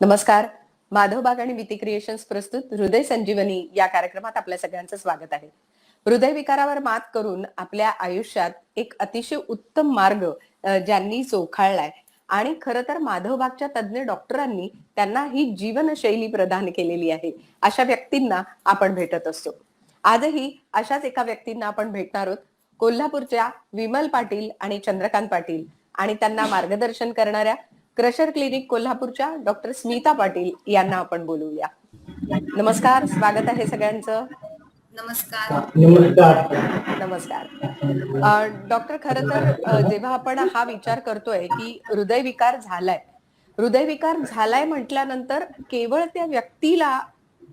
नमस्कार. माधवबाग आणि विती क्रिएशन्स प्रस्तुत हृदय संजीवनी या कार्यक्रमात आपल्या सगळ्यांचं स्वागत आहे. हृदयविकारावर मात करून आपल्या आयुष्यात एक अतिशय उत्तम मार्ग ज्यांनी चोखाळलाय आणि खरं तर माधवबागच्या तज्ञ डॉक्टरांनी त्यांना ही जीवनशैली प्रदान केलेली आहे. अशा व्यक्तींना आपण भेटत असतो. आजही अशाच एका व्यक्तींना आपण भेटणार आहोत. कोल्हापूरच्या विमल पाटील आणि चंद्रकांत पाटील आणि त्यांना मार्गदर्शन करणाऱ्या क्रशर क्लिनिक कोल्हापूरच्या डॉक्टर स्मिता पाटील यांना आपण बोलूया. नमस्कार, स्वागत आहे सगळ्यांचं. नमस्कार. नमस्कार. डॉक्टर, खरं तर जेव्हा आपण हा विचार करतोय की हृदयविकार झालाय म्हटल्यानंतर केवळ त्या व्यक्तीला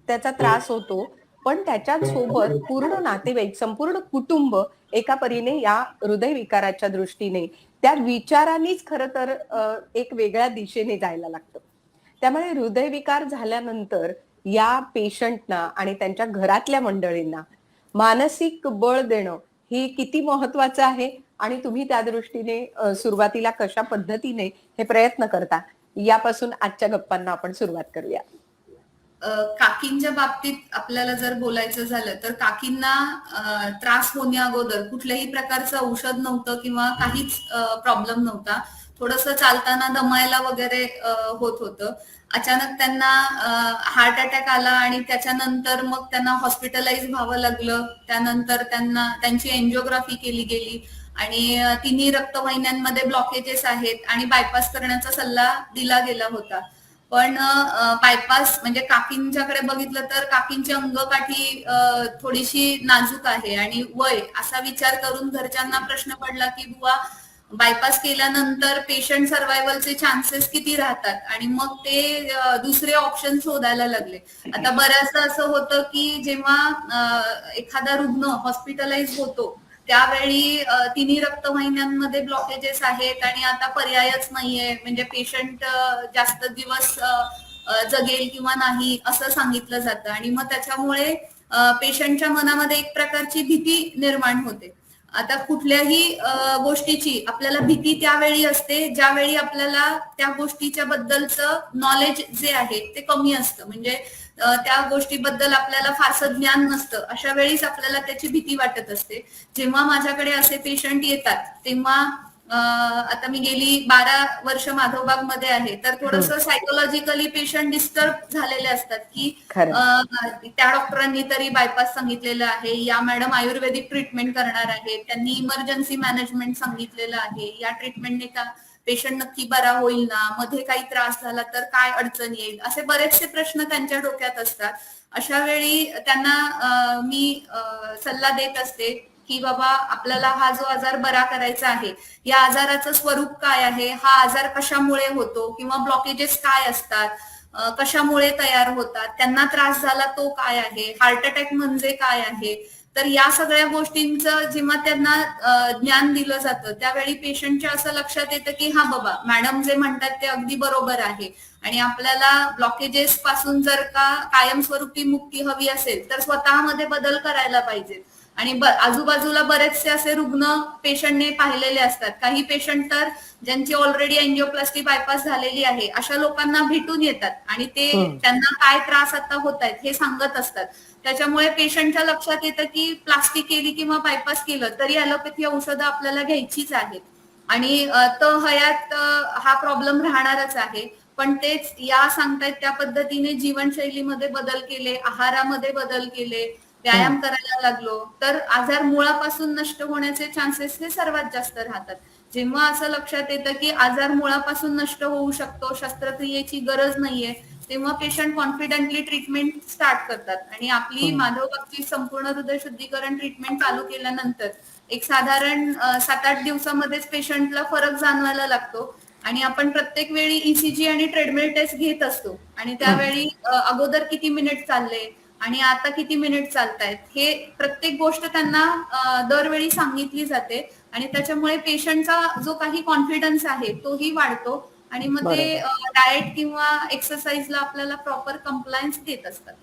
त्याचा त्रास होतो, पण त्याच्याच सोबत पूर्ण नातेवाईक, संपूर्ण कुटुंब एका परीने या हृदयविकाराच्या दृष्टीने त्या विचारांनीच खरं तर एक वेगळ्या दिशेने जायला लागतं. त्यामुळे हृदयविकार झाल्यानंतर या पेशंटना आणि त्यांच्या घरातल्या मंडळींना मानसिक बळ देणं ही किती महत्वाचं आहे आणि तुम्ही त्या दृष्टीने सुरुवातीला कशा पद्धतीने हे प्रयत्न करता, यापासून आजच्या गप्पांना आपण सुरुवात करूया. काकींच्या बाबतीत आपल्याला जर बोलायचं झालं तर काकींना त्रास होण्या अगोदर कुठल्याही प्रकारचं औषध नव्हतं किंवा काहीच प्रॉब्लेम नव्हता. थोडंसं चालताना दमायला वगैरे होत होतं. अचानक त्यांना हार्ट अटॅक आला आणि त्याच्यानंतर मग त्यांना हॉस्पिटलाइज व्हावं लागलं. त्यानंतर त्यांची एन्जिओग्राफी केली गेली आणि तिन्ही रक्तवाहिन्यांमध्ये ब्लॉकेजेस आहेत आणि बायपास करण्याचा सल्ला दिला गेला होता. पण बायपास म्हणजे काकींच्याकडे बघितलं तर काकींची अंगकाठी थोडीशी नाजूक आहे आणि वय असा विचार करून घरच्यांना प्रश्न पडला की बुवा बायपास केल्यानंतर पेशंट सर्व्हायवलचे चान्सेस किती राहतात आणि मग ते दुसरे ऑप्शन शोधायला लागले. आता बऱ्याचदा असं होतं की जेव्हा एखादा रुग्ण हॉस्पिटलाइज होतो त्यावेळी तिन्ही रक्तवाहिन्यांमध्ये ब्लॉकेजेस आहेत आणि आता पर्यायच नाहीये, म्हणजे पेशंट जास्त दिवस जगेल किंवा नाही असं सांगितलं जातं आणि मग त्याच्यामुळे पेशंटच्या मनामध्ये एक प्रकारची भीती निर्माण होते. आता कुठल्याही गोष्टीची आपल्याला भीती त्यावेळी असते ज्यावेळी आपल्याला त्या गोष्टीच्या बद्दलचं नॉलेज जे आहे ते कमी असतं, म्हणजे त्या गोष्टीबद्दल आपल्याला फारसं ज्ञान नसतं. अशा वेळीच आपल्याला त्याची भीती वाटत असते. जेव्हा माझ्याकडे असे पेशंट येतात तेव्हा आता मी गेली 12 वर्ष माधवबाग मध्ये आहे, तर थोडस सायकोलॉजिकली पेशंट डिस्टर्ब झालेले असतात की त्या डॉक्टरांनी तरी बायपास सांगितलेलं आहे, या मॅडम आयुर्वेदिक ट्रीटमेंट करणार आहे, त्यांनी इमर्जन्सी मॅनेजमेंट सांगितलेलं आहे, या ट्रीटमेंटने का पेशंट नक्की बरा होईल ना, मध्ये काही त्रास झाला तर काय अडचण येईल, असे बरेचसे प्रश्न त्यांच्या डोक्यात असतात. अशा वेळी त्यांना मी सल्ला देत असते की बाबा आपल्याला हा जो आजार बरा करायचा आहे, या आजाराचं स्वरूप काय आहे, हा आजार कशामुळे होतो किंवा ब्लॉकेजेस काय असतात, कशामुळे तयार होतात, त्यांना त्रास झाला तो काय आहे, हार्ट अटॅक म्हणजे काय आहे. तर या सगळ्या गोष्टींचं जेव्हा त्यांना ज्ञान दिलं जातं त्यावेळी पेशंटच्या असं लक्षात येतं की हा बाबा मॅडम जे म्हणतात ते अगदी बरोबर आहे आणि आपल्याला ब्लॉकेजेस पासून जर का कायमस्वरूपी मुक्ती हवी असेल तर स्वतःमध्ये बदल करायला पाहिजे. आणि आजूबाजूला बरेचसे असे रुग्ण पेशंटने पाहिलेले असतात. काही पेशंट तर ज्यांची ऑलरेडी एंजिओप्लास्टी बायपास झालेली आहे अशा लोकांना भेटून येतात आणि ते त्यांना काय त्रास आता होत आहेत हे सांगत असतात. त्याच्यामुळे पेशंटच्या लक्षात येतं की प्लास्टिक केली किंवा बायपास केलं तरी ॲलोपॅथी औषधं आपल्याला घ्यायचीच आहेत आणि हयात हा प्रॉब्लेम राहणारच आहे. पण तेच या सांगतायत त्या पद्धतीने जीवनशैलीमध्ये बदल केले, आहारामध्ये बदल केले, व्यायाम करायला लागलो तर आजार मुळापासून नष्ट होण्याचे चान्सेस हे सर्वात जास्त राहतात. जेव्हा असं लक्षात येतं की आजार मुळापासून नष्ट होऊ शकतो, शस्त्रक्रियेची गरज नाहीये, तेव्हा पेशंट कॉन्फिडेंटली ट्रीटमेंट स्टार्ट करतात आणि आपली माधवबागची संपूर्ण हृदय शुद्धीकरण ट्रीटमेंट चालू केल्यानंतर एक साधारण 7-8 दिवसामध्येच पेशंटला फरक जाणवायला लागतो आणि आपण प्रत्येक वेळी ईसीजी आणि ट्रेडमिल टेस्ट घेत असतो आणि त्यावेळी अगोदर किती मिनिट चालले आणि आता किती मिनिट चालतायत हे प्रत्येक गोष्ट त्यांना दरवेळी सांगितली जाते आणि त्याच्यामुळे पेशंटचा जो काही कॉन्फिडन्स आहे तोही वाढतो आणि मग ते डाएट किंवा एक्सरसाइजला आपल्याला प्रॉपर कंप्लायन्स देत असतात.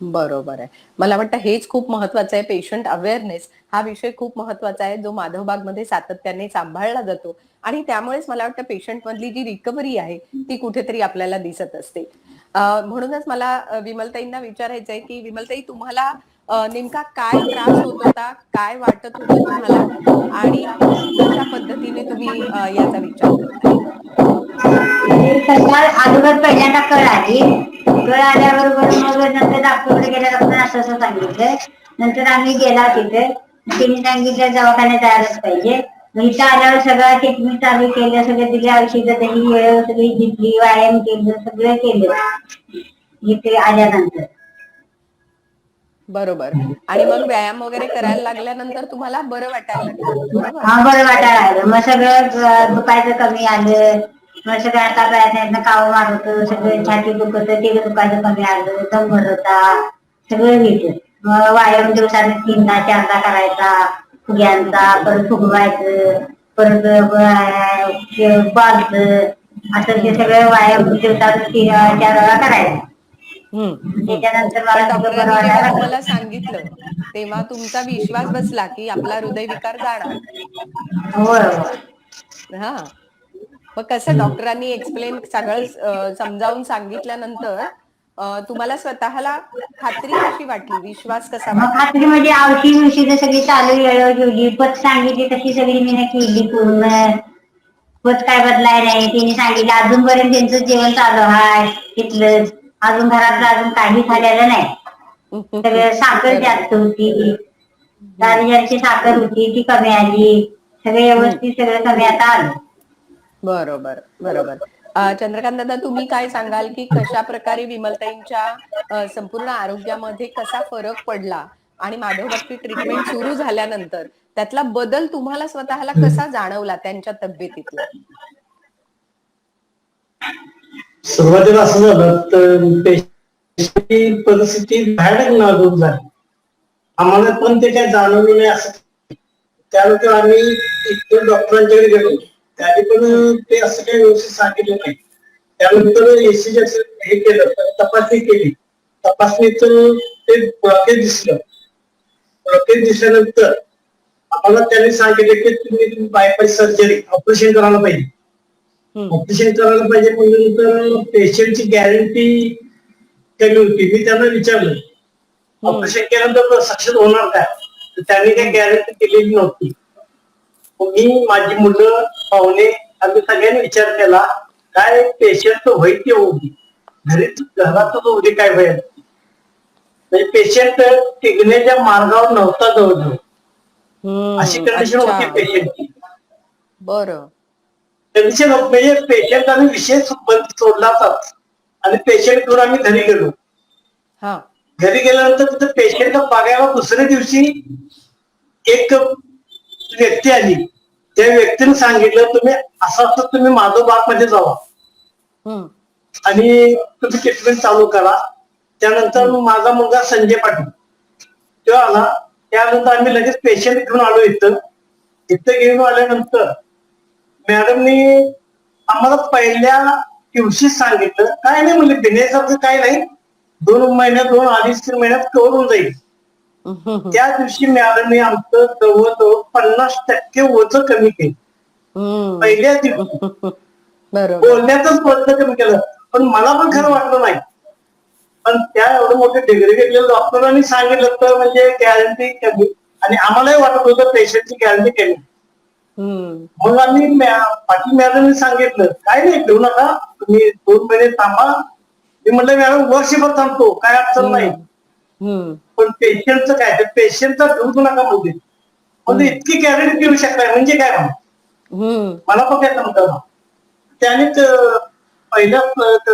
बरोबर आहे. मला वाटतं हेच खूप महत्वाचं आहे. पेशंट अवेअरनेस हा विषय खूप महत्वाचा आहे, जो माधवबागमध्ये सातत्याने सांभाळला जातो आणि त्यामुळेच मला वाटतं पेशंटमधली जी रिकव्हरी आहे, ती कुठेतरी आपल्याला दिसत असते. म्हणूनच मला विमलताईंना विचारायचं आहे, की विमलताई तुम्हाला नेमका काय त्रास होत होता? काय वाटत होतं तुम्हाला? आणि कशा पद्धतीने तुम्ही याचा विचार करताय? सकाळ अगोदर पहिल्यांदा कळ आली. कळ आल्याबरोबर मग नंतर डॉक्टरकडे गेल्या, डॉक्टर असं असं सांगितलं. नंतर आम्ही गेला तिथे, त्यांनी सांगितलं दवाखान्यात जायलाच पाहिजे. मग इथं आल्यावर सगळं ट्रीटमेंट चालू केलं, सगळं दिले औषधं दिली, वेळ सगळी घेतली, व्यायाम केलं, सगळं केलं इथे आल्यानंतर. बरोबर. आणि मग व्यायाम वगैरे करायला लागल्यानंतर तुम्हाला बरं वाटायला लागलं, बरोबर? हा बरं वाटायला लागलं. मग सगळं दुखायचं कमी आलं. मग सगळं आता प्रयत्न काव मारत होतं, सगळं छाती दुखत ते दुखायचं कमी आलं, दम भरत होता, सगळं घेतलं. मग व्यायाम दिवसाने 3दा 4दा करायचा, फुग्यांचा, परत फुगवायचं, परत बालचं, असं ते हं, सगळं व्यायाम दिवसात 3-4 वेळा करायचा. हं, हं. त्याच्यानंतर पण मला सगळं बरं डॉक्टरांनी जेव्हा वाटायला तुम्हाला लागलं. सांगितलं, तेव्हा तुमचा विश्वास बसला, की आपला हृदयविकार जाणार. होय होय. हां. मग कसं डॉक्टरांनी एक्सप्लेन सगळं समजावून सांगितल्यानंतर तुम्हाला स्वतःला खात्री कशी वाटली? विश्वास कसा मग वाटला? खात्री म्हणजे औषध सगळी चालू वेळेवर ठेवली, पत सांगितली तशी सगळी मी केली पूर्ण. पत काय बदलाय नाही, तिने सांगितलं अजूनपर्यंत त्यांचं जेवण चालू आहे तिथलंच. अजून घरातलं हं. अजून काही झालेलं नाही. सगळं साखर बरोबर. जास्त होती, हं, साखर होती ती कमी आली, सगळं हं. व्यवस्थित सगळं कमी आता आलं. बरोबर, बरोबर. चंद्रकांत दादा तुम्ही काय सांगाल, की कशाप्रकारे विमलताईंच्या संपूर्ण आरोग्यामध्ये कसा फरक पडला? आणि माधवबाबतीत ट्रीटमेंट सुरू झाल्यानंतर त्यातला बदल तुम्हाला स्वतःला कसा जाणवला त्यांच्या तब्येतीतला? सुरुवातीला असं झालं तर पेशंटची परिस्थिती भयानक नाजूक झाली. आम्हाला पण ते काय जाणवलं नाही असं. त्यानंतर आम्ही इतर डॉक्टरांच्याकडे गेलो, त्याने हं, पण ते असं काही व्यवस्थित सांगितलं नाही. त्यानंतर एसीजी हे केलं, तपासणी केली. तपासणीत ते ब्लॉकेज दिसलं. ब्लॉकेज दिसल्यानंतर आम्हाला त्यांनी सांगितलं की तुम्ही बायपास सर्जरी ऑपरेशन करायला पाहिजे. हं, ऑपरेशन करायला पाहिजे म्हणजे तर पेशंटची गॅरंटी कमी होती. मी त्यांना विचारलं हं, ऑपरेशन केल्यानंतर सक्सेस होणार काय, तर त्यांनी काही हं, गॅरंटी केलेली नव्हती. मग मी माझी मुलं पाहुणे आम्ही सगळ्यांनी विचार केला काय पेशंट होईल ते होऊ दे, घरातच होऊ दे काय व्हायला. म्हणजे पेशंट टिकण्याच्या मार्गावर नव्हता जवळजवळ अशी हं. कंडिशन अच्छा. होती पेशंटची. बरं. कंडिशन म्हणजे पेशंट आम्ही विषय सोडलाच आणि पेशंट घेऊन आम्ही घरी गेलो. हां. घरी गेल्यानंतर तिथे पेशंटला बघायला दुसऱ्या दिवशी एक व्यक्ती आली. त्या व्यक्तीने सांगितलं तुम्ही असं असं तुम्ही माधवबाग मध्ये जावा हं, आणि तुम्ही ट्रीटमेंट चालू करा. त्यानंतर हं, माझा मुलगा संजय पाटील तो आला. त्यानंतर आम्ही लगेच पेशंट घेऊन आलो इथं. इथं घेऊन आल्यानंतर मॅडमनी आम्हाला पहिल्या दिवशी सांगितलं काय नाही म्हणजे भिण्यासारखं काय नाही, 2 महिन्यात 2-2.5-3 महिन्यात कव्हर होऊन जाईल. हं, हं, त्या दिवशी मॅडमने आमचं जवळजवळ 50% वजन कमी केलं हं. पहिल्या दिवशी. बरोबर. बोलण्यातच वजन कमी केलं, पण मला पण खरं हं, वाटलं नाही. पण त्या एवढं मोठे डिग्री घेतलेल्या डॉक्टरांनी सांगितलं तर म्हणजे गॅरंटी कमी आणि आम्हालाही वाटत होतं पेशंटची गॅरंटी कमी. हं, मग आम्ही पाटील मॅडमने सांगितलं काय नाही घेऊ नका तुम्ही 2 महिने थांबा. मी म्हटलं मॅडम वर्षभर थांबतो काय अडचण नाही, हं, हं, पण पेशंटचं काय तर पेशंटचा घेऊ नका म्हणजे म्हणजे हं, इतकी गॅरंटी देऊ शकताय म्हणजे काय म्हणून हं, मला पण काय समजा. त्याने पहिल्या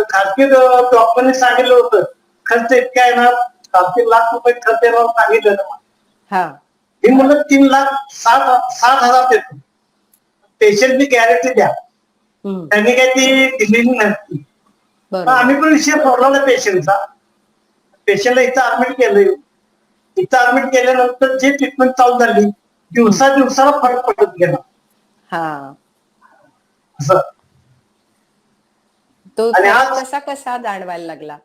खाजगी डॉक्टरने सांगितलं होतं खर्च इतका येणार 7 लाख रुपये खर्च येणार सांगितलं. हां. मी म्हणलं 3,60,000 देतो, पेशंटची गॅरंटी द्या. हं. त्यांनी काही ती दिलेली नसती. आम्ही बरोबर. पण विषय सोडला ना पेशंटचा. पेशंटला इथं ऍडमिट केलं. इथं ऍडमिट केल्यानंतर जे ट्रीटमेंट चालू झाली हं. दिवसाला फरक पडत गेला हां. असं. तो आणि फरक आज कसा कसा जाणवायला लागला?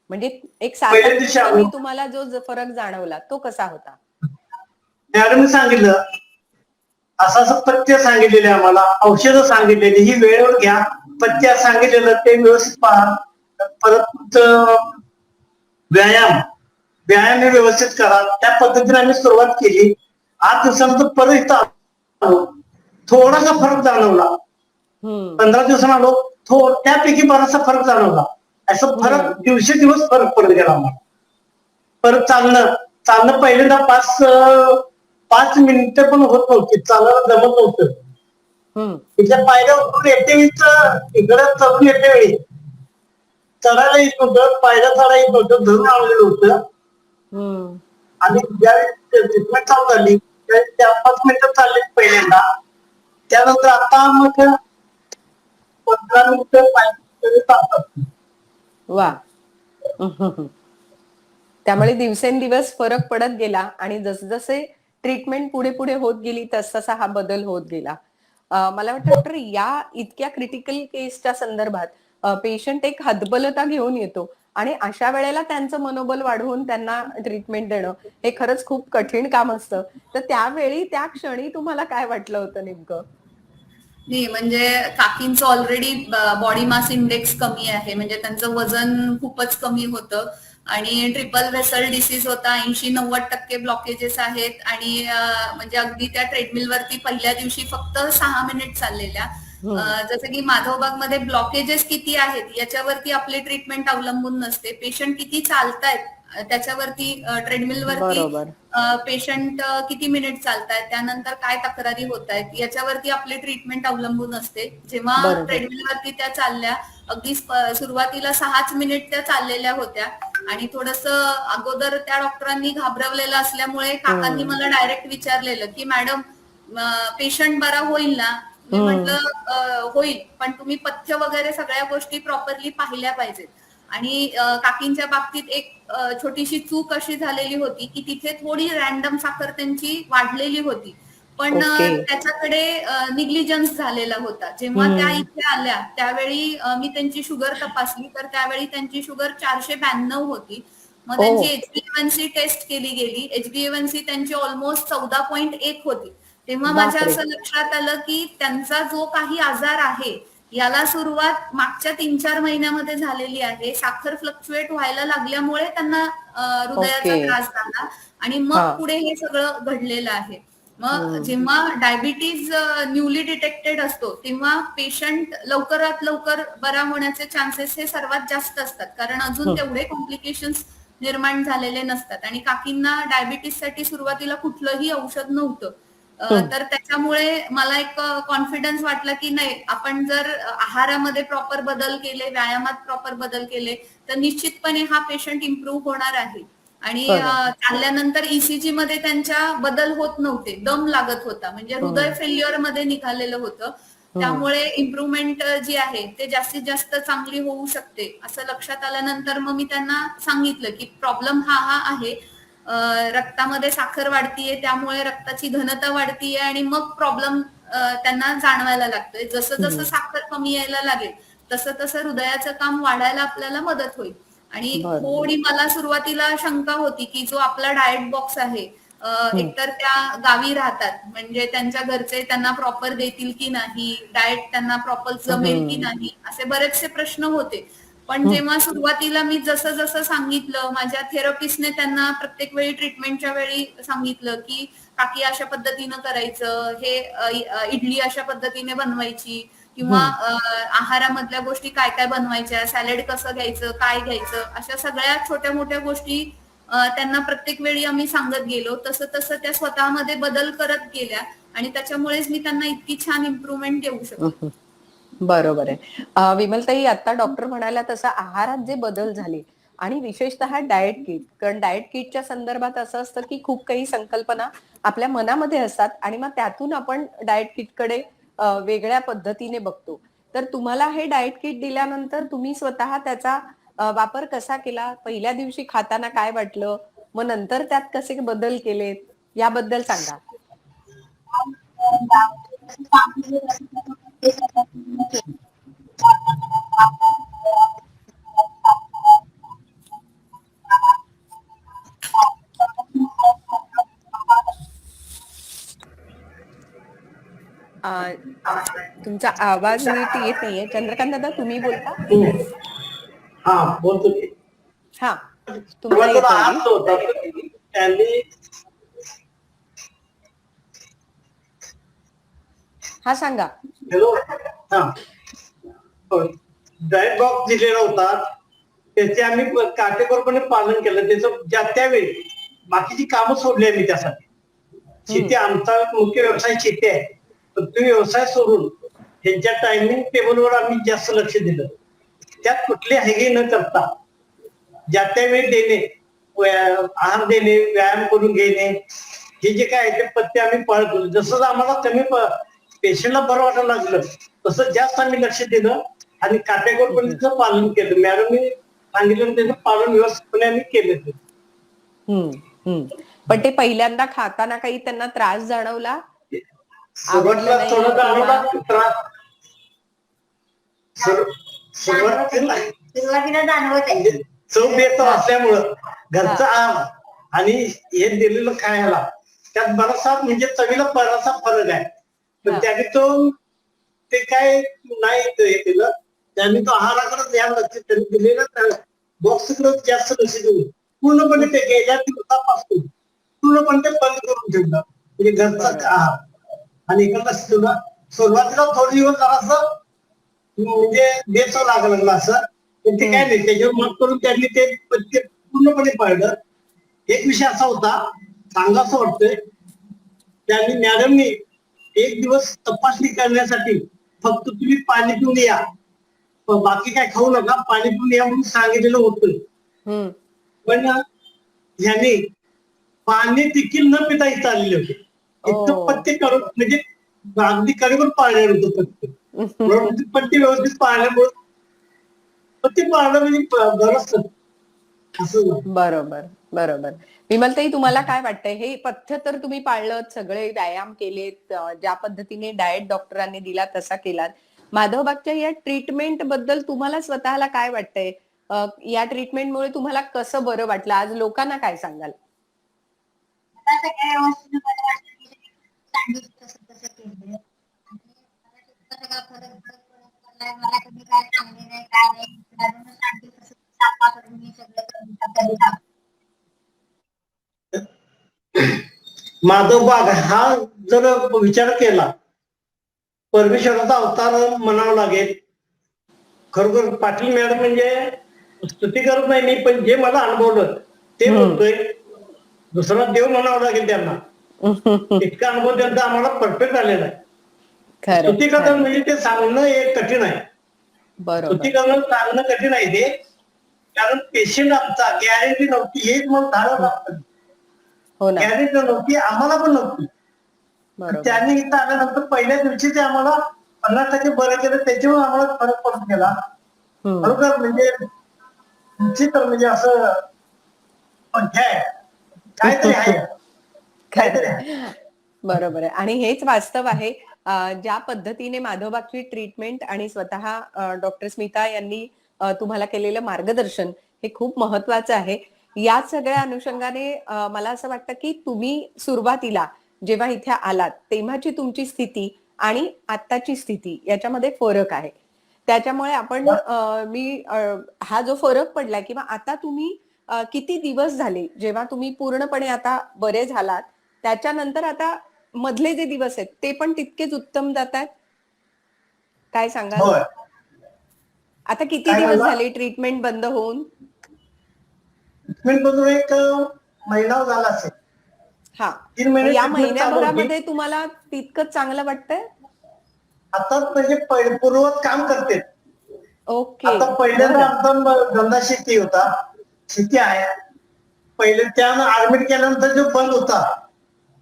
म्हणजे एक पहिल्या 7-8 दिवशी दिवसांनी आलो. तुम्हाला जो फरक जाणवला तो कसा होता? मॅडमने सांगितलं, असं असं पथ्य सांगितलेले आम्हाला, औषधं सांगितलेली, ही वेळेवर घ्या, पथ्य सांगितलेलं ते व्यवस्थित पहा, परत तुमचं व्यायाम व्यायाम हे व्यवस्थित करा. त्या पद्धतीने आम्ही सुरुवात केली. 8 दिवसानंतर परत इथं आलो. थोडासा फरक जाणवला. हम्म 15 दिवसांना आलो, त्यापैकी बराचसा फरक जाणवला. असं फरक दिवसेदिवस फरक पडत गेला आम्हाला. परत चालणं चालणं पहिल्यांदा 5 मिनिटं पण होत नव्हती, चालायला जमत नव्हतं. हम्म तिच्या पायऱ्या उतरून येते वेळी इकडं चढून येते वेळी चढायला येत नव्हतं, पायऱ्या चढायला येत नव्हतं, धरून आवडलेलं होतं. हम्म आणि ज्यावेळी ट्रीटमेंट चालू झाली त्यावेळी 4-5 मिनिटं चालली पहिल्यांदा. त्यानंतर आता मग 15 मिनिटं पाहिजे चालतात. वा. त्यामुळे दिवसेंदिवस फरक पडत गेला आणि जसजसे ट्रीटमेंट पुढे पुढे होत गेली तसतसा हा बदल होत गेला. मला वाटतं डॉक्टर या इतक्या क्रिटिकल केसच्या संदर्भात पेशंट एक हतबलता घेऊन येतो आणि अशा वेळेला त्यांचं मनोबल वाढवून त्यांना ट्रीटमेंट देणं हे खरंच खूप कठीण काम असतं. तर त्यावेळी त्या क्षणी तुम्हाला काय वाटलं होतं नेमकं? नाही म्हणजे काकींचं ऑलरेडी बॉडी मास इंडेक्स कमी आहे, म्हणजे त्यांचं वजन खूपच कमी होतं आणि ट्रिपल व्हेसल डिसीज होता. 80-90% ब्लॉकेजेस आहेत आणि म्हणजे अगदी त्या ट्रेडमिल वरती पहिल्या दिवशी फक्त 6 मिनिट चाललेल्या. जसं की माधवबागमध्ये ब्लॉकेजेस किती आहेत याच्यावरती आपली ट्रीटमेंट अवलंबून नसते. पेशंट किती चालतायत त्याच्यावरती, ट्रेडमिल वरती बरोबर. पेशंट किती मिनिट चालतायत, त्यानंतर काय तक्रारी होत आहेत याच्यावरती आपली ट्रीटमेंट अवलंबून असते. जेव्हा बरोबर. ट्रेडमिलवरती त्या चालल्या, अगदी सुरुवातीला 6च मिनिट त्या चाललेल्या होत्या आणि थोडस अगोदर त्या डॉक्टरांनी घाबरवलेलं असल्यामुळे काकांनी मला डायरेक्ट विचारलेलं की मॅडम पेशंट बरा होईल ना? मी म्हटलं होईल, पण तुम्ही पथ्य वगैरे सगळ्या गोष्टी प्रॉपरली पाहिल्या पाहिजेत. आणि काकींच्या बाबतीत एक छोटीशी चूक अशी झालेली होती की तिथे थोडी रॅन्डम साखर त्यांची वाढलेली होती, पण ओके. त्याच्याकडे निग्लिजन्स झालेला होता. जेव्हा त्या इथे आल्या त्यावेळी मी त्यांची शुगर तपासली तर त्यावेळी त्यांची शुगर 492 होती. मग ओ. त्यांची HbA1c टेस्ट केली गेली. HbA1c त्यांची ऑलमोस्ट 14.1 होती. तेव्हा माझ्या बापरे. असं लक्षात आलं की त्यांचा जो काही आजार आहे याला सुरुवात मागच्या 3-4 महिन्यामध्ये झालेली आहे. साखर फ्लक्च्युएट व्हायला लागल्यामुळे त्यांना हृदयाचा ओके. त्रास झाला आणि हा. मग पुढे हे सगळं घडलेलं आहे. मग हम्म. जेव्हा डायबिटीज न्यूली डिटेक्टेड असतो तेव्हा पेशंट लवकरात लवकर बरा होण्याचे चान्सेस हे सर्वात जास्त असतात, कारण अजून तेवढे कॉम्प्लिकेशन्स निर्माण झालेले नसतात. आणि काकींना डायबिटीससाठी सुरुवातीला कुठलंही औषध नव्हतं. तर त्याच्यामुळे मला एक कॉन्फिडन्स वाटला की नाही, आपण जर आहारामध्ये प्रॉपर बदल केले, व्यायामात प्रॉपर बदल केले तर निश्चितपणे हा पेशंट इम्प्रूव्ह होणार आहे. आणि बरोबर. चालल्यानंतर ईसीजी मध्ये त्यांच्या बदल होत नव्हते, दम लागत होता, म्हणजे हृदय फेल्युअर मध्ये निघालेलं होतं. त्यामुळे इम्प्रुव्हमेंट जी आहे ते जास्तीत जास्त चांगली होऊ शकते असं लक्षात आल्यानंतर मग मी त्यांना सांगितलं की प्रॉब्लेम हा आहे, रक्तामध्ये साखर वाढतीये त्यामुळे रक्ताची घनता वाढतीये आणि मग प्रॉब्लेम त्यांना जाणवायला लागतोय. जसं जसं साखर कमी यायला लागेल तसं तसं हृदयाचं काम वाढायला आपल्याला मदत होईल. आणि बरोबर. थोडी मला सुरुवातीला शंका होती की जो आपला डाएट बॉक्स आहे, एकतर त्या गावी राहतात म्हणजे त्यांच्या घरचे त्यांना प्रॉपर देतील की नाही, डाएट त्यांना प्रॉपर जमेल की नाही, असे बरेचसे प्रश्न होते. पण जेव्हा सुरुवातीला मी जसं जसं सांगितलं, माझ्या थेरपिस्टने त्यांना प्रत्येक वेळी ट्रीटमेंटच्या वेळी सांगितलं की काकी अशा पद्धतीनं करायचं, हे इडली अशा पद्धतीने बनवायची किंवा आहारामधल्या गोष्टी काय काय बनवायच्या, सॅलड कसं घ्यायचं, काय घ्यायचं, अशा सगळ्या छोट्या मोठ्या गोष्टी त्यांना प्रत्येक वेळी आम्ही सांगत गेलो. तसं तसं त्या स्वतःमध्ये बदल करत गेल्या आणि त्याच्यामुळेच मी त्यांना इतकी छान इम्प्रुव्हमेंट देऊ शकले. बरोबर आहे. विमलताई, आता डॉक्टर म्हणाल्या तसं आहारात जे बदल झाले आणि विशेषतः डाएट किट, कारण डाएट किटच्या संदर्भात असं असतं की खूप काही संकल्पना आपल्या मनामध्ये असतात आणि मग त्यातून आपण डाएट किटकडे वेगळ्या पद्धतीने बघतो. तर तुम्हाला हे डाएट किट दिल्यानंतर तुम्ही स्वतः त्याचा वापर कसा केला? पहिल्या दिवशी खाताना काय वाटलं? मग नंतर त्यात कसे बदल केलेत? याबद्दल सांगा. तुमचा आवाज नीट येत नाहीये. चंद्रकांत दादा, तुम्ही बोलता? हा, बोलतो की. हा, तुमचा सुरुवातीला येतोय हात नीट. होता त्यांनी. हा, सांगा. हॅलो. हा, डायट बॉक्स दिलेला होता, त्याचे आम्ही काटेकोरपणे पालन केलं. त्याचं ज्या त्यावेळी बाकीची कामं सोडली आम्ही त्यासाठी. शेती, आमचा मुख्य व्यवसाय शेती आहे, पण तो व्यवसाय सोडून त्यांच्या टायमिंग टेबलवर आम्ही जास्त लक्ष दिलं. त्यात कुठली हायगी न करता ज्या त्यावेळी देणे, आहार देणे, व्यायाम करून घेणे, हे जे काय आहे ते पथ्य आम्ही पाळतो. जसं आम्हाला कमी पेशंटला बरं वाटायला लागलं तसं जास्त आम्ही लक्ष दिलं आणि काटेकोरपणे त्याचं पालन केलं. मॅडमनी सांगितलं त्याचं पालन व्यवस्थितपणे आम्ही केलं. पण ते पहिल्यांदा खाताना काही त्यांना त्रास जाणवला? सुरुवातीला नाही थोडं जाणवला किंवा- त्रास. सुरुवातीला जाणवत आहे. चव बेत असल्यामुळं घरचा हा. आहार आणि हे दिलेलं खायला त्यात बराचसा म्हणजे चवीला बराचसा फरक आहे. पण हा. त्याने तो ते काय नाही हे केलं. त्यांनी तो आहाराकडे ध्यान लक्ष त्यांनी दिलेलं बॉक्सकडे जास्त लक्ष देऊन पूर्णपणे ते गेल्या दिवसापासून पूर्णपणे ते बंद करून ठेवलं. म्हणजे घरचा आहार आणि इकडं लक्ष ठेवलं. सुरुवातीला थोडे दिवस जरासं म्हणजे बेचव लागलं असं, पण ते काय नाही, त्याच्यावर मात करून त्यांनी ते पूर्णपणे पाळलं. एक विषय असा होता, चांगला असं वाटतंय, त्यांनी मॅडमनी एक दिवस तपासणी करण्यासाठी फक्त तुम्ही पाणी पिऊन या, बाकी काय खाऊ नका, पाणी पिऊन या म्हणून सांगितलेलं होतं. पण ह्यांनी पाणी देखील न पिता इथं आलेले होते. इतकं पथ्य करून म्हणजे अगदी कडेवर पाळलेलं होतं पथ्य. पथ्य व्यवस्थित पाळल्यामुळे पथ्य पाळणं म्हणजे बरंच असं. बरोबर बरोबर. विमलताई, तुम्हाला काय वाटतंय? हे पथ्य तर तुम्ही पाळलं, सगळे व्यायाम केलेत, ज्या पद्धतीने डाएट डॉक्टरांनी दिला तसा केलात. माधवबागच्या या ट्रीटमेंट बद्दल तुम्हाला स्वतःला काय वाटतंय? या ट्रीटमेंटमुळे तुम्हाला कसं बरं वाटलं? आज लोकांना काय सांगाल? मला सगळ्या वस्तूंना बरं वाटलं. सांगितलं तसं तसं केलं आणि मला सगळा फरक पडलाय. मला कधी काय सांगले नाही, काय नाही, सांगितलं तसं करून मी सगळं करीत आहोत. माधवबाग हा जर विचार केला, परमेश्वराचा अवतार म्हणावा लागेल. खरोखर पाटील मॅडम म्हणजे स्तुती करत नाही मी, पण जे मला अनुभवलं ते बोलतोय. दुसरा देव म्हणावा लागेल त्यांना. इतका अनुभव त्यांचा आम्हाला परफेक्ट आलेला आहे. स्तुती करणं म्हणजे ते सांगणं एक कठीण आहे. स्तुती करणं सांगणं कठीण आहे ते, कारण पेशंट आमचा गॅरंटी नव्हती, एक मग धाडत असतं. गॅरंटी नव्हती, आम्हाला पण नव्हती. त्यांनी इथं आल्यानंतर पहिल्या दिवशी ते आम्हाला 50% बरं केलं, त्याच्यावर आम्हाला फरक पडून गेला. बरोबर, म्हणजे निश्चित म्हणजे असं काहीतरी आहे. बरोबर आहे. आणि हेच वास्तव आहे. ज्या पद्धतीने माधवबागची ट्रीटमेंट आणि स्वतः डॉक्टर स्मिता यांनी तुम्हाला केलेलं मार्गदर्शन हे खूप महत्वाचं आहे. या सगळ्या अनुषंगाने मला असं वाटतं की तुम्ही सुरुवातीला जेव्हा इथे आलात तेव्हाची तुमची स्थिती आणि आत्ताची स्थिती याच्यामध्ये फरक आहे. त्याच्यामुळे आपण हा जो फरक पडलाय किंवा आता तुम्ही किती दिवस झाले जेव्हा तुम्ही पूर्णपणे आता बरे झालात, त्याच्यानंतर आता मधले जे दिवस आहेत ते पण तितकेच उत्तम जात आहेत? काय सांगाल? आता किती दिवस झाले ट्रीटमेंट बंद होऊन? ट्रीटमेंट बंद एक महिना झाला असेल. हा, 3 महिने या ट्रीटमेंट चालू होती. महिन्याभरामध्ये तुम्हाला तितकंच चांगलं वाटतंय? आता म्हणजे पूर्ववत काम करते. ओके. आता पहिल्यांदा आमचा धंदा शेती होता, शेती आहे. पहिले त्यानं ऍडमिट केल्यानंतर जो बंद होता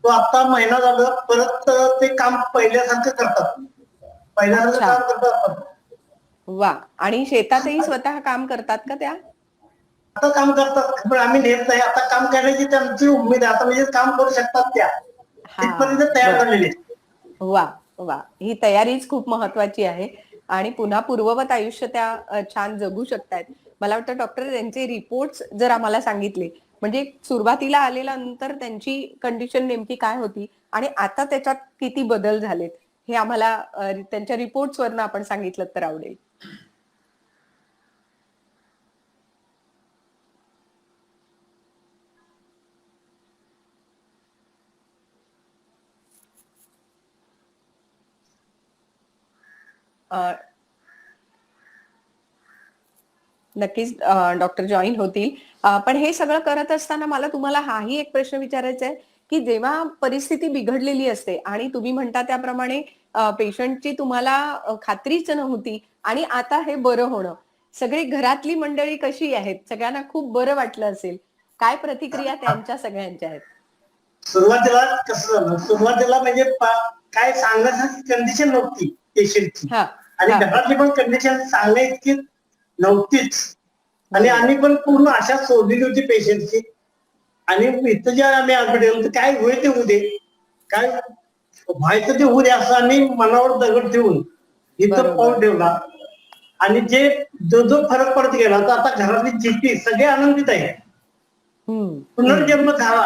तो आता महिना झाला परत ते काम पहिल्यासारखं करतात. पहिल्यासारखं काम करतात. वा. आणि शेतातही स्वतः काम करतात का त्या? आता काम करतात, पण आम्ही नेत नाही. आता काम करण्याची त्यांची उमेद आहे. आता म्हणजे काम करू शकतात त्या, तिथपर्यंत तयार झालेले. वा वा. ही तयारीच खूप महत्वाची आहे आणि पुन्हा पूर्ववत आयुष्य त्या छान जगू शकतायत. मला वाटतं डॉक्टर त्यांचे रिपोर्ट्स जर आम्हाला सांगितले, म्हणजे सुरुवातीला आलेल्या नंतर त्यांची कंडिशन नेमकी काय होती आणि आता त्याच्यात किती बदल झालेत हे आम्हाला त्यांच्या रिपोर्ट्स वरनं आपण सांगितलं तर आवडेल. नक्कीच डॉक्टर जॉईन होतील. पण हे सगळं करत असताना मला तुम्हाला हाही एक प्रश्न विचारायचा आहे, की जेव्हा परिस्थिती बिघडलेली असते आणि तुम्ही म्हणता त्याप्रमाणे पेशंटची तुम्हाला खात्रीच नव्हती आणि आता हे बरं होणं. सगळी घरातली मंडळी कशी आहेत? सगळ्यांना खूप बरं वाटलं असेल. काय प्रतिक्रिया त्यांच्या सगळ्यांच्या आहेत? सुरुवातीला कसं झालं, सुरुवातीला म्हणजे काय सांगण्यासारखी कंडिशन नव्हती पेशंटची, हां. आणि हां. घरातली पण कंडिशन सांगण्या इतकी नव्हतीच. आणि आम्ही पण पूर्ण आशा सोडलेली होती पेशंटची. आणि इथं जे आम्ही ऍडमिट काय होईल ते होऊ दे, काय व्हायचं ते होऊ दे, असं आम्ही मनावर दगड ठेवून इथं बरोबर. पाऊल ठेवला. आणि जो जो फरक पडत गेला, तर आता घरातली जितकी सगळे आनंदित आहे. हं. पुनर्जन्म झाला,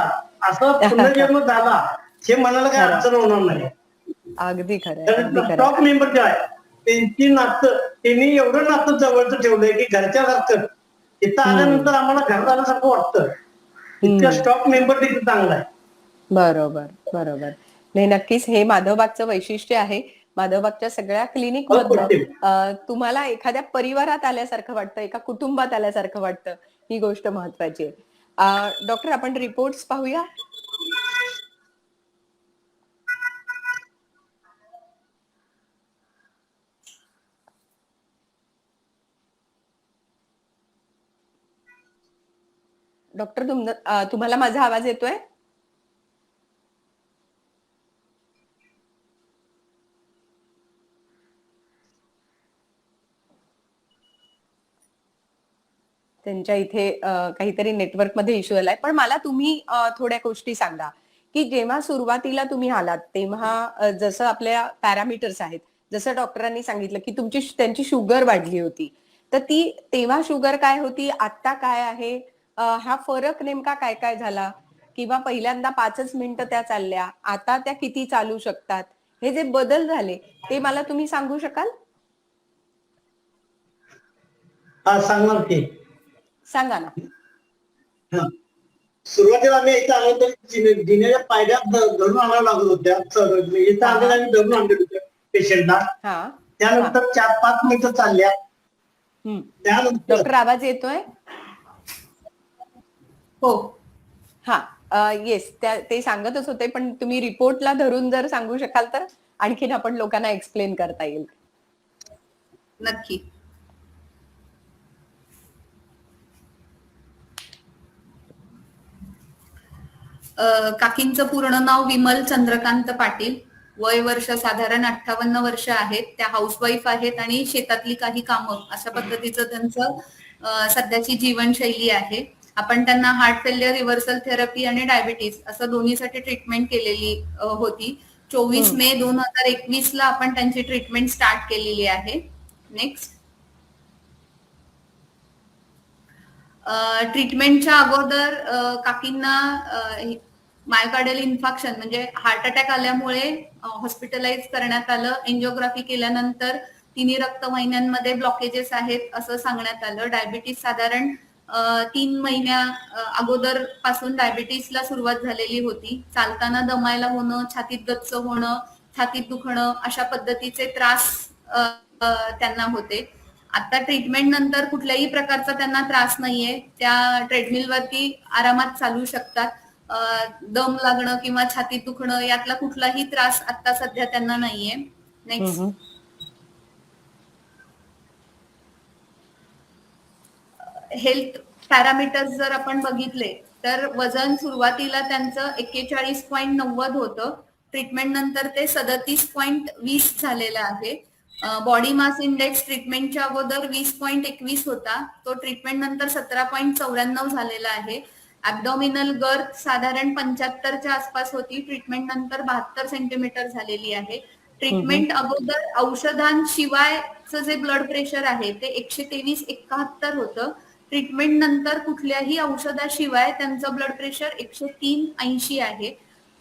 असं पुनर्जन्म झाला हे मनाला काय खरं. अडचण होणार नाही. अगदी खरं आहे, अगदी खरं टॉप आहे. मेंबर जे आहे त्यांची नातं, त्यांनी एवढं नातं जवळचं ठेवलंय की घरच्यासारखं. इथं आल्यानंतर आम्हाला घरात आल्यासारखं वाटतं. इतकं स्टॉक मेंबर तिथे चांगला आहे. बरोबर, बरोबर. नाही, नक्कीच हे माधवबागचं वैशिष्ट्य आहे. माधवबागच्या सगळ्या क्लिनिक मधनं तुम्हाला एखाद्या परिवारात आल्यासारखं वाटतं, एका कुटुंबात आल्यासारखं वाटतं. ही गोष्ट महत्वाची आहे. डॉक्टर आपण रिपोर्ट्स पाहूया. डॉक्टर तुम्हाला माझा आवाज येतोय? त्यांच्या इथे काहीतरी नेटवर्कमध्ये इश्यू आलाय. पण मला तुम्ही थोड्या गोष्टी सांगा, की जेव्हा सुरुवातीला तुम्ही आलात, तेव्हा जसं आपल्या पॅरामीटर्स आहेत, जसं डॉक्टरांनी सांगितलं, की त्यांची शुगर वाढली होती. तर ती तेव्हा शुगर काय होती, आत्ता काय आहे? हा फरक नेमका काय-काय झाला? किंवा पहिल्यांदा 5च मिनिटं त्या चालल्या, आता त्या किती चालू शकतात? हे जे बदल झाले, ते मला तुम्ही सांगू शकाल? हा, सांगणार की. सांगा ना. हा. सुरुवातीला आम्ही इथं आलो तर जिन्याच्या पायऱ्या धरून आणायला लागत होत्या. इथं हां, आलेल्या हां. आम्ही धरून आणले होते पेशंटला. हां. हां. त्यानंतर 4-5 मिनिटं चालल्या. हं. त्यानंतर डॉक्टर आवाज येतोय? हो. येस. ते सांगतच होते, पण तुम्ही रिपोर्टला धरून जर सांगू शकाल तर आणखीन आपण लोकांना एक्सप्लेन करता येईल. नक्की. काकींचं पूर्ण नाव विमल चंद्रकांत पाटील. वय वर्ष साधारण 58 वर्ष आहेत. त्या हाऊसवाईफ आहेत आणि शेतातली काही कामं अशा पद्धतीचं त्यांचं सध्याची जीवनशैली आहे. आपण त्यांना हार्ट फेल्युअर रिव्हर्सल थेरपी आणि डायबिटीज असं दोन्हीसाठी ट्रीटमेंट केलेली होती. 24 मे 2021 ला आपण त्यांची ट्रीटमेंट स्टार्ट केलेली आहे. नेक्स्ट. ट्रीटमेंटच्या अगोदर काकींना मायोकार्डियल इन्फार्क्शन म्हणजे हार्ट अटॅक आल्यामुळे हॉस्पिटलाइज करण्यात आलं. एन्जिओग्राफी केल्यानंतर तिन्ही रक्तवाहिन्यांमध्ये ब्लॉकेजेस आहेत असं सांगण्यात आलं. डायबिटीज साधारण 3 महिन्या अगोदर पासून डायबिटीसला सुरुवात झालेली होती. चालताना दमायला होणं, छातीत गच्च होणं, छातीत दुखणं अशा पद्धतीचे त्रास त्यांना होते. आता ट्रीटमेंट नंतर कुठल्याही प्रकारचा त्यांना त्रास नाहीये. त्या ट्रेडमिलवरती आरामात चालू शकतात. दम लागणं किंवा छातीत दुखणं यातला कुठलाही त्रास आता सध्या त्यांना नाहीये. नेक्स्ट. हेल्थ पॅरामीटर्स जर आपण बघितले तर वजन सुरुवातीला त्यांचं 41.90 होतं. ट्रीटमेंट नंतर ते 37.20 झालेलं आहे. बॉडी मास इंडेक्स ट्रीटमेंटच्या अगोदर 20.21 होता. तो ट्रीटमेंट नंतर 17.94 झालेला आहे. ऍब्डॉमिनल गर्थ साधारण 75च्या आसपास होती. ट्रीटमेंट नंतर 72 सेंटीमीटर झालेली आहे. ट्रीटमेंट अगोदर औषधांशिवायचं जे ब्लड प्रेशर आहे ते 123/71 होतं. ट्रीटमेंट नंतर कुठल्याही औषधाशिवाय त्यांचं ब्लड प्रेशर 103/80 आहे.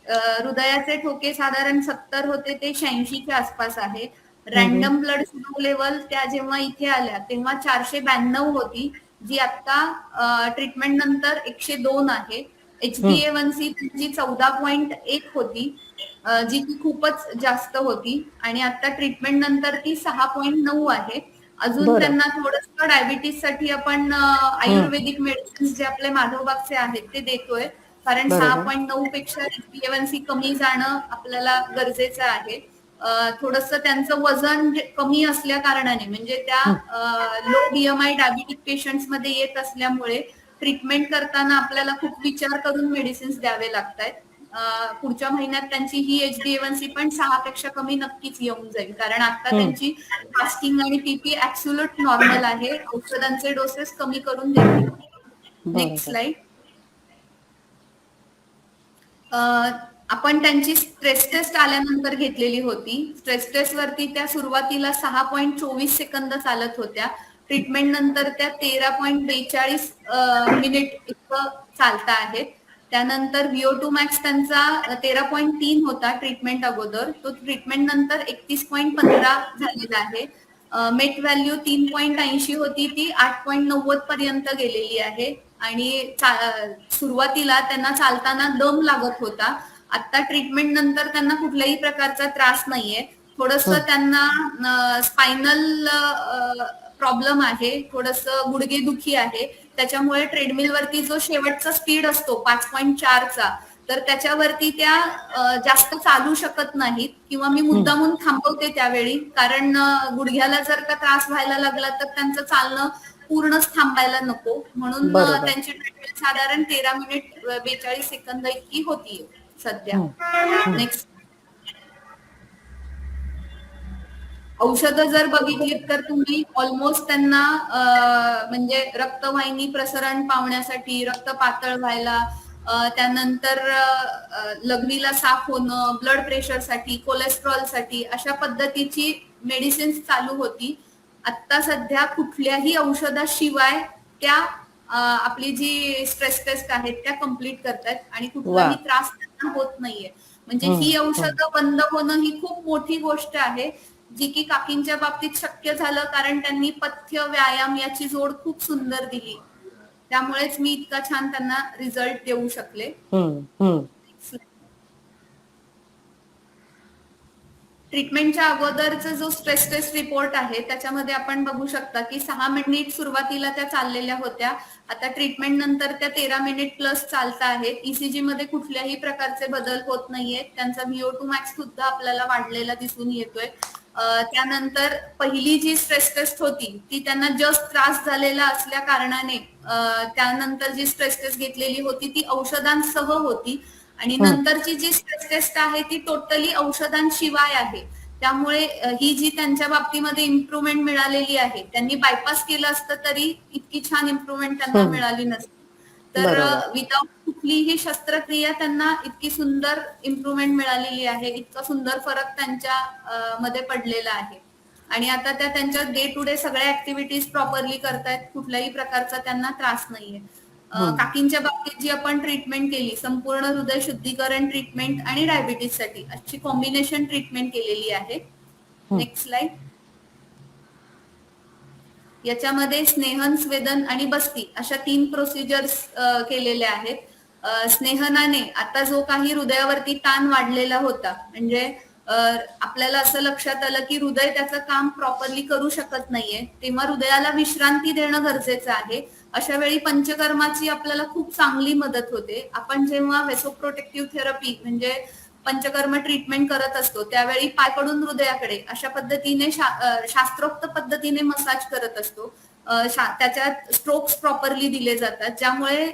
हृदयाचे ठोके साधारण 70 होते ते 86च्या आसपास आहे. रॅन्डम ब्लड शुगर लेवल त्या जेव्हा इथे आल्या तेव्हा 492 होती, जी आता ट्रीटमेंट नंतर 102 आहे. HbA1c त्यांची 14.1 होती, जी की खूपच जास्त होती आणि आता ट्रीटमेंट नंतर ती 6.9 आहे. अजून बरं. त्यांना थोडंसं डायबिटीस साठी आपण आयुर्वेदिक मेडिसिन्स जे आपले माधवबागचे आहेत ते देतोय. कारण बरोबर. 6.9 पेक्षा HbA1c कमी जाणं आपल्याला गरजेचं आहे. थोडंसं त्यांचं वजन कमी असल्या कारणाने म्हणजे त्या लो BMI डायबिटिक पेशंट्स मध्ये येत असल्यामुळे ट्रीटमेंट करताना आपल्याला खूप विचार करून मेडिसिन्स द्यावे लागतात. पुढच्या महिन्यात त्यांची ही HbA1c पण 6 पेक्षा कमी नक्कीच येऊन जाईल, कारण आता त्यांची फास्टिंग आणि PP ऍब्सोल्यूट नॉर्मल आहे. औषधांचे डोसेस कमी करून देते. नेक्स्ट बरोबर. स्लाइड. आपण त्यांची स्ट्रेस टेस्ट आल्यानंतर घेतलेली होती. स्ट्रेस टेस्ट वरती त्या सुरुवातीला 6.24 सेकंद चालत होत्या. ट्रीटमेंट नंतर त्या 13.42 मिनिट इतकं चालता आहेत. त्यानंतर VO2 मॅक्स त्यांचा 13.3 होता ट्रीटमेंट अगोदर, तो ट्रीटमेंट नंतर 31.15 झालेला आहे. मेट व्हॅल्यू 3.80 होती, ती 8.90 पर्यंत गेलेली आहे आणि सुरुवातीला त्यांना चालताना दम लागत होता. आता ट्रीटमेंट नंतर त्यांना कुठल्याही प्रकारचा त्रास नाहीये. थोडंसं त्यांना स्पायनल प्रॉब्लेम आहे, थोडंसं गुडघेदुखी आहे. त्याच्यामुळे ट्रेडमिल वरती जो शेवटचा स्पीड असतो 5.4चा, तर त्याच्यावरती त्या जास्त चालू शकत नाहीत किंवा मी मुद्दामून थांबवते त्यावेळी, कारण गुडघ्याला जर का त्रास व्हायला लागला तर त्यांचं चालणं पूर्णच थांबायला नको, म्हणून बरोबर. त्यांची ट्रीटमेंट साधारण 13 मिनिट 42 सेकंद इतकी होतीये सध्या. नेक्स्ट. औषधं जर बघितलीत तर तुम्ही ऑलमोस्ट त्यांना म्हणजे रक्तवाहिनी प्रसरण पावण्यासाठी, रक्त पातळ व्हायला, त्यानंतर लघवीला साफ होणं, ब्लड प्रेशरसाठी, कोलेस्ट्रॉलसाठी अशा पद्धतीची मेडिसिन्स चालू होती. आता सध्या कुठल्याही औषधाशिवाय त्या आपली जी स्ट्रेस टेस्ट आहेत त्या कम्प्लीट करतात आणि कुठलाही त्रास त्यांना होत नाहीये. म्हणजे ही औषधं बंद होणं ही खूप मोठी गोष्ट आहे, जी की काकींच्या बाबतीत शक्य झालं कारण त्यांनी पथ्य, व्यायाम याची जोड खूप सुंदर दिली. त्यामुळेच मी इतका छान त्यांना रिझल्ट देऊ शकले. ट्रीटमेंटच्या अगोदरचा जो स्ट्रेस टेस्ट रिपोर्ट आहे त्याच्यामध्ये आपण बघू शकता की 6 मिनिट सुरुवातीला त्या चाललेल्या होत्या. आता ट्रीटमेंट नंतर त्या 13 मिनिट प्लस चालता आहेत. ECG मध्ये कुठल्याही प्रकारचे बदल होत नाहीयेत. त्यांचा VO2 मॅक्स सुद्धा आपल्याला वाढलेला दिसून येतोय. त्यानंतर पहिली जी स्ट्रेस टेस्ट होती ती त्यांना जस्ट त्रास झालेला असल्या कारणाने त्यानंतर जी स्ट्रेस टेस्ट घेतलेली होती ती औषधांसह होती आणि नंतरची जी स्ट्रेस टेस्ट आहे ती टोटली औषधांशिवाय आहे. त्यामुळे ही जी त्यांच्या बाबतीमध्ये इम्प्रुव्हमेंट मिळालेली आहे, त्यांनी बायपास केलं असतं तरी इतकी छान इम्प्रुव्हमेंट त्यांना मिळाली नसती. तर विदाउट कुठलीही शस्त्रक्रिया त्यांना इतकी सुंदर इम्प्रुव्हमेंट मिळालेली आहे, इतका सुंदर फरक त्यांच्या मध्ये पडलेला आहे आणि आता त्या त्यांच्या डे टू डे सगळ्या ऍक्टिव्हिटीज प्रॉपरली करतायत. कुठल्याही प्रकारचा त्यांना त्रास नाहीये. काकींच्या बाबतीत जी आपण ट्रीटमेंट केली, संपूर्ण हृदय शुद्धीकरण ट्रीटमेंट आणि डायबिटीस साठी अशी कॉम्बिनेशन ट्रीटमेंट केलेली आहे. Next slide. याच्यामध्ये स्नेहन, स्वेदन आणि बस्ती अशा 3 प्रोसिजर्स केलेल्या आहेत. स्नेहनाने आता जो काही हृदयावरती ताण वाढलेला होता, म्हणजे आपल्याला असं लक्षात आलं की हृदय त्याचं काम प्रॉपरली करू शकत नाहीये, तेव्हा हृदयाला विश्रांती देणं गरजेचं आहे. अशा वेळी पंचकर्माची आपल्याला खूप चांगली मदत होते. आपण जेव्हा व्हेसोप्रोटेक्टिव्ह थेरपी म्हणजे पंचकर्म ट्रीटमेंट करत असतो त्यावेळी पायकडून हृदयाकडे अशा पद्धतीने शास्त्रोक्त पद्धतीने मसाज करत असतो. त्याच्यात स्ट्रोक्स प्रॉपरली दिले जातात, ज्यामुळे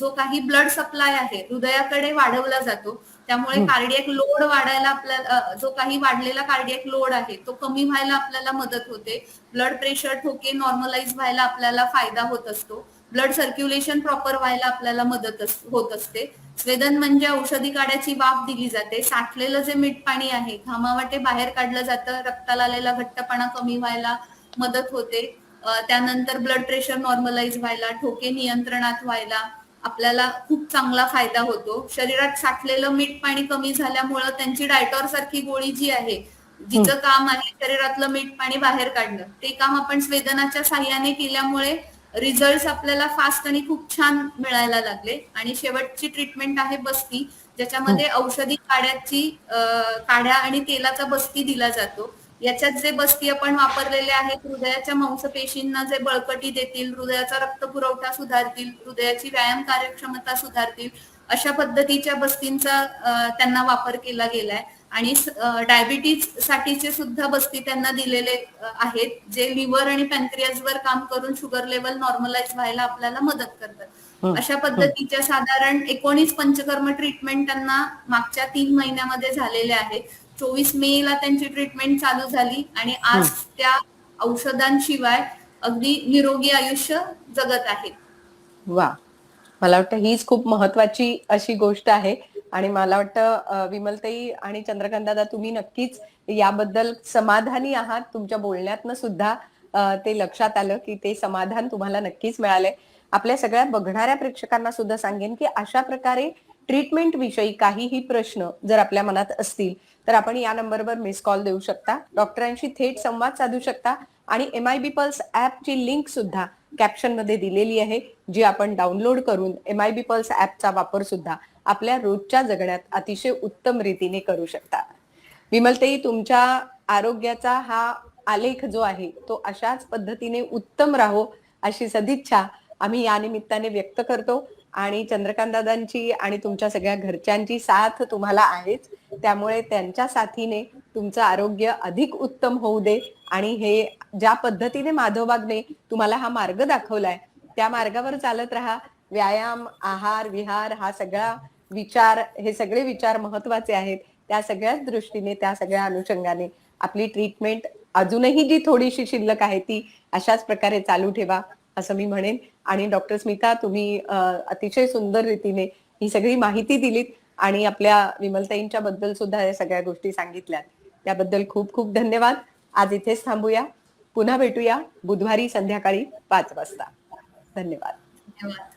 जो काही ब्लड सप्लाय आहे हृदयाकडे वाढवला जातो. त्यामुळे कार्डियक लोड वाढायला आपल्याला, जो काही वाढलेला कार्डियक लोड आहे तो कमी व्हायला आपल्याला मदत होते. ब्लड प्रेशर, ठोके नॉर्मलाइज व्हायला आपल्याला फायदा होत असतो. ब्लड सर्क्युलेशन प्रॉपर व्हायला आपल्याला मदत होत असते. स्वेदन म्हणजे औषधी काड्याची वाफ दिली जाते. साठलेलं जे मीठ पाणी आहे घामावाटे बाहेर काढलं जातं, रक्ताला आलेला घट्टपणा कमी व्हायला मदत होते. त्यानंतर ब्लड प्रेशर नॉर्मलाइज व्हायला, ठोके नियंत्रणात व्हायला आपल्याला खूप चांगला फायदा होतो. शरीरात साठलेलं मीठ पाणी कमी झाल्यामुळं त्यांची डायटॉर सारखी गोळी जी आहे, जिचं काम आहे शरीरातलं मीठ पाणी बाहेर काढणं, ते काम आपण स्वेदनाच्या साह्याने केल्यामुळे रिझल्ट आपल्याला फास्ट आणि खूप छान मिळायला लागले. आणि शेवटची ट्रीटमेंट आहे बस्ती, ज्याच्यामध्ये औषधी काढ्या आणि तेलाचा बस्ती दिला जातो. याच्यात जे बस्ती आपण वापरलेले आहेत हृदयाच्या मांसपेशींना जे बळकटी देतील, हृदयाचा रक्तपुरवठा सुधारतील, हृदयाची व्यायाम कार्यक्षमता सुधारतील, अशा पद्धतीच्या बस्तींचा त्यांना वापर केला गेलाय. आणि डायबिटीज साठीचे सुद्धा बस्ती त्यांना दिलेले आहेत, जे लिव्हर आणि पॅनक्रियाजवर काम करून शुगर लेवल नॉर्मलाइज व्हायला आपल्याला मदत करतात. अशा पद्धतीच्या साधारण 19 पंचकर्म ट्रीटमेंट त्यांना मागच्या 3 महिन्यामध्ये झालेल्या आहेत. 24 मे ला त्यांची ट्रीटमेंट चालू झाली आणि आज त्या औषधांशिवाय अगदी निरोगी आयुष्य जगत आहेत. वा, मला वाटतं हीच खूप महत्वाची अशी गोष्ट आहे. आणि मला वाटतं विमलताई आणि चंद्रकांत दादा, तुम्ही नक्कीच याबद्दल समाधानी आहात. तुमच्या बोलण्यातनं सुद्धा ते लक्षात आलं की ते समाधान तुम्हाला नक्कीच मिळालंय. आपल्या सगळ्या बघणाऱ्या प्रेक्षकांना सुद्धा सांगेन की अशा प्रकारे ट्रीटमेंट विषयी काहीही प्रश्न जर आपल्या मनात असतील तर आपण या नंबरवर मिस कॉल देऊ शकता, डॉक्टरांशी थेट संवाद साधू शकता. आणि MIB पल्स ऍपची लिंक सुद्धा कॅप्शन मध्ये दिलेली आहे, जी आपण डाउनलोड करून MIB पल्स ऍपचा वापर सुद्धा आपल्या रोजच्या जगण्यात अतिशय उत्तम रीतीने करू शकता. विमलताई, तुमच्या आरोग्याचा हा आलेख जो आहे तो अशाच पद्धतीने उत्तम राहो अशी सदिच्छा आम्ही या निमित्ताने व्यक्त करतो. आणि चंद्रकांत दादांची आणि तुमच्या सगळ्या घरच्यांची साथ तुम्हाला आहेच, त्यामुळे त्यांच्या साथीने तुमचं आरोग्य अधिक उत्तम होऊ दे. आणि हे ज्या पद्धतीने माधवबागने तुम्हाला हा मार्ग दाखवलाय त्या मार्गावर चालत राहा. व्यायाम, आहार, विहार, हा सगळा विचार, हे सगळे विचार महत्वाचे आहेत. त्या सगळ्याच दृष्टीने, त्या सगळ्या अनुषंगाने आपली ट्रीटमेंट अजूनही जी थोडीशी शिल्लक आहे ती अशाच प्रकारे चालू ठेवा असं मी म्हणेन. आणि डॉक्टर स्मिता, तुम्ही अतिशय सुंदर रीतीने ही सगळी माहिती दिलीत आणि आपल्या विमलताईंच्या बद्दल सुद्धा या सगळ्या गोष्टी सांगितल्यात, त्याबद्दल खूप खूप धन्यवाद. आज इथेच थांबूया, पुन्हा भेटूया बुधवारी संध्याकाळी 5 वाजता. धन्यवाद. धन्यवाद.